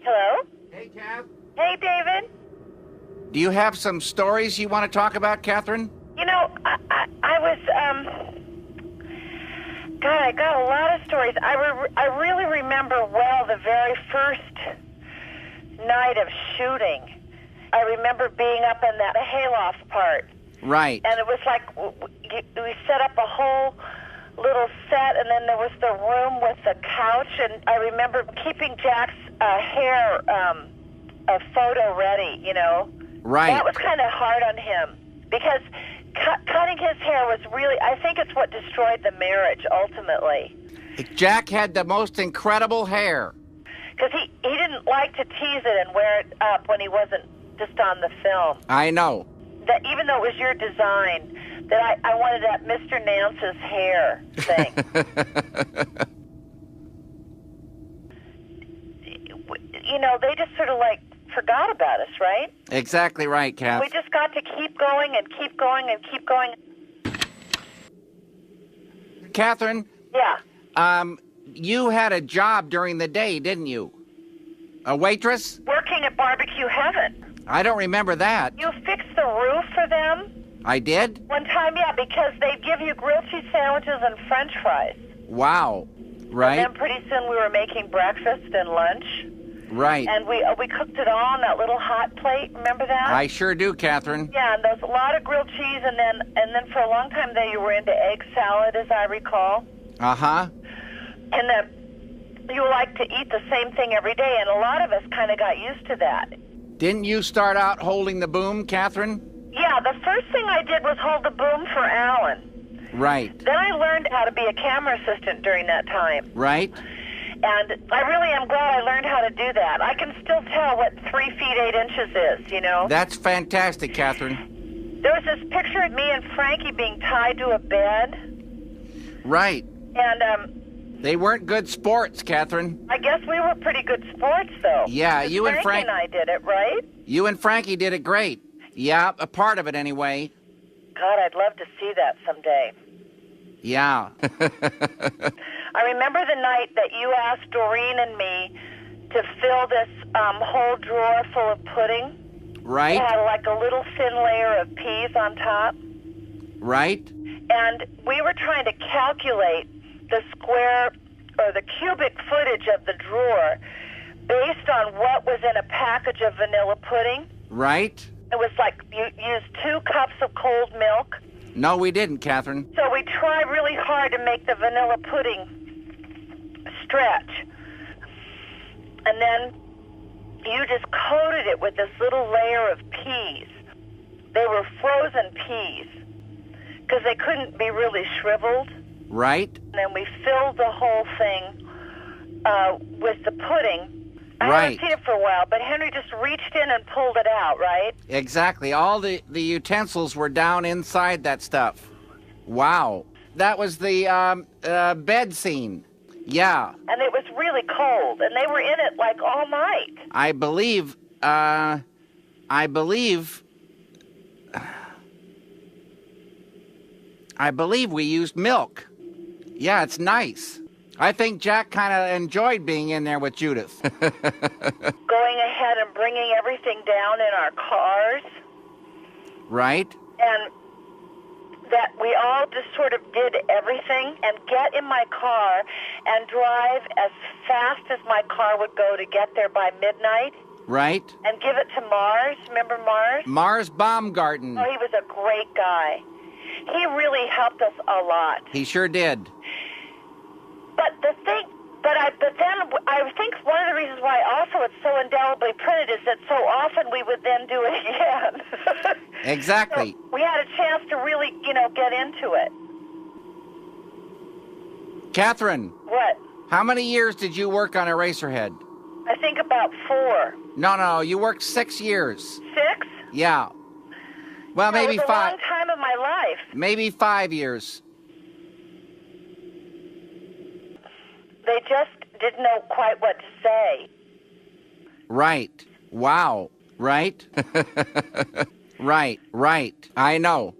Hello? Hey, Kath. Hey, David. Do you have some stories you want to talk about, Catherine? You know, I was, God, I got a lot of stories. I really remember well the very first night of shooting. I remember being up in that hayloft part. Right. And it was like we set up a whole little set, and then there was the room with the couch, and I remember keeping Jack's hair a photo ready, you know. Right. That was kind of hard on him because cutting his hair was really, I think it's what destroyed the marriage ultimately. Jack had the most incredible hair. Because he didn't like to tease it and wear it up when he wasn't just on the film. I know. That even though it was your design, that I wanted that Mr. Nance's hair thing. You know, they just sort of like forgot about us, right? Exactly right, Kath. We just got to keep going and keep going and keep going. Catherine? Yeah. You had a job during the day, didn't you? A waitress? Working at Barbecue Heaven. I don't remember that. You fixed the roof for them? I did? One time, yeah, because they'd give you grilled cheese sandwiches and French fries. Wow. Right. And then pretty soon we were making breakfast and lunch. Right. And we cooked it all on that little hot plate. Remember that? I sure do, Catherine. Yeah, and there was a lot of grilled cheese, and then for a long time there you were into egg salad, as I recall. Uh-huh. And then you like to eat the same thing every day, and a lot of us kind of got used to that. Didn't you start out holding the boom, Catherine? Yeah, the first thing I did was hold the boom for Alan. Right. Then I learned how to be a camera assistant during that time. Right. And I really am glad I learned how to do that. I can still tell what 3 feet 8 inches is, you know? That's fantastic, Catherine. There was this picture of me and Frankie being tied to a bed. Right. And, they weren't good sports, Catherine. I guess we were pretty good sports, though. Yeah, you and Frankie and I did it, right? You and Frankie did it great. Yeah, a part of it anyway. God, I'd love to see that someday. Yeah. I remember the night that you asked Doreen and me to fill this whole drawer full of pudding. Right. It had like a little thin layer of peas on top. Right. And we were trying to calculate the square or the cubic footage of the drawer based on what was in a package of vanilla pudding. Right. It was like you used 2 cups of cold milk. No, we didn't, Catherine. So we tried really hard to make the vanilla pudding stretch. And then you just coated it with this little layer of peas. They were frozen peas because they couldn't be really shriveled. Right. And then we filled the whole thing with the pudding. I haven't seen it for a while, but Henry just reached in and pulled it out, right? Exactly. All the utensils were down inside that stuff. Wow. That was the bed scene. Yeah. And it was really cold, and they were in it like all night. I believe we used milk. Yeah, it's nice. I think Jack kind of enjoyed being in there with Judith. Going ahead and bringing everything down in our cars. Right. And that we all just sort of did everything and get in my car and drive as fast as my car would go to get there by midnight. Right. And give it to Mars. Remember Mars? Mars Baumgarten. Oh, he was a great guy. He really helped us a lot. He sure did. But then I think one of the reasons why also it's so indelibly printed is that so often we would then do it again. Exactly. So we had a chance to really, get into it. Catherine. What? How many years did you work on Eraserhead? I think about 4. No, you worked 6 years. 6? Yeah. Well, maybe 5. It was a long time of my life. Maybe 5 years. They just didn't know quite what to say. Right. Wow. Right? Right. I know.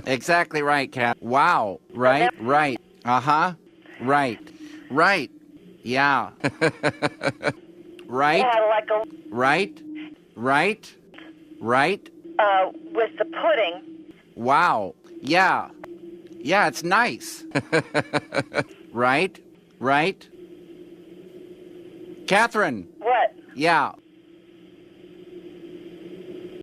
Exactly right, Kat. Wow. Right. Uh-huh. Right. Yeah. right, It had like a right, right, right. with the pudding. Wow. Yeah. Yeah, it's nice. Right, right. Catherine. What? Yeah.